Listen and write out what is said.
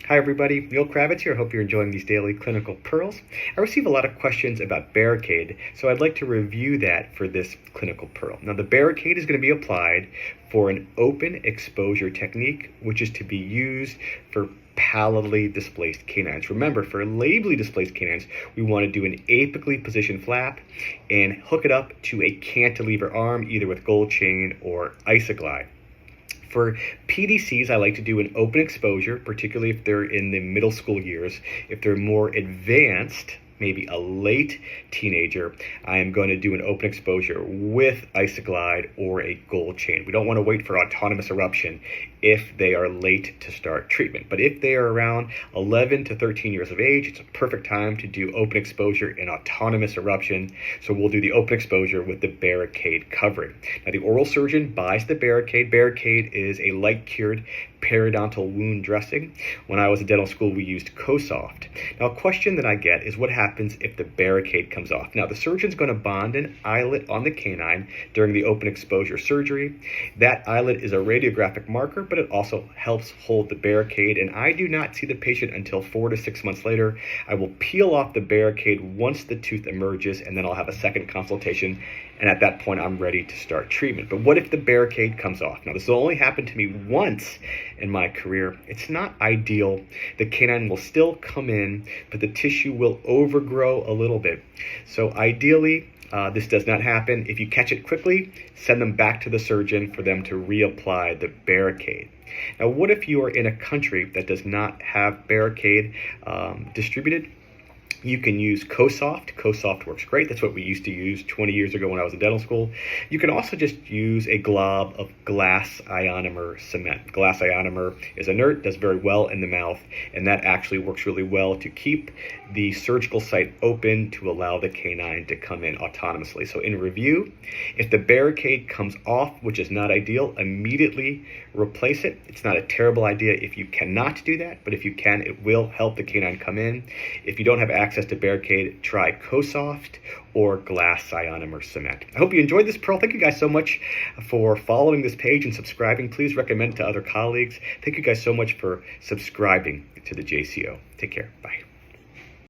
Hi everybody, Neil Kravitz here. I hope you're enjoying these daily clinical pearls. I receive a lot of questions about Barricaid, so I'd like to review that for this clinical pearl. Now the Barricaid is going to be applied for an open exposure technique, which is to be used for pallidly displaced canines. Remember, for labally displaced canines, we want to do an apically positioned flap and hook it up to a cantilever arm, either with gold chain or isoglide. For PDCs, I like to do an open exposure, particularly if they're in the middle school years. If they're more advanced, maybe a late teenager, I am going to do an open exposure with isoglide or a gold chain. We don't want to wait for autonomous eruption if they are late to start treatment. But if they are around 11 to 13 years of age, it's a perfect time to do open exposure and autonomous eruption. So we'll do the open exposure with the Barricaid covering. Now the oral surgeon buys the Barricaid. Barricaid is a light-cured periodontal wound dressing. When I was in dental school, we used CoSoft. Now, a question that I get is what happens if the Barricaid comes off? Now, the surgeon's going to bond an eyelet on the canine during the open exposure surgery. That eyelet is a radiographic marker, but it also helps hold the Barricaid, and I do not see the patient until 4 to 6 months later. I will peel off the Barricaid once the tooth emerges, and then I'll have a second consultation, and at that point, I'm ready to start treatment. But what if the Barricaid comes off? Now, this will only happen to me once in my career. It's not ideal. The canine will still come in, but the tissue will overgrow a little bit. So ideally, this does not happen. If you catch it quickly, send them back to the surgeon for them to reapply the Barricaid. Now, what if you are in a country that does not have Barricaid distributed? You can use CoSoft. CoSoft works great. That's what we used to use 20 years ago when I was in dental school. You can also just use a glob of glass ionomer cement. Glass ionomer is inert, does very well in the mouth, and that actually works really well to keep the surgical site open to allow the canine to come in autonomously. So in review, if the Barricaid comes off, which is not ideal, immediately replace it. It's not a terrible idea if you cannot do that, but if you can, it will help the canine come in. If you don't have access to Barricaid, try CoSoft or glass ionomer cement. I hope you enjoyed this pearl. Thank you guys so much for following this page and subscribing. Please recommend it to other colleagues. Thank you guys so much for subscribing to the JCO. Take care. Bye.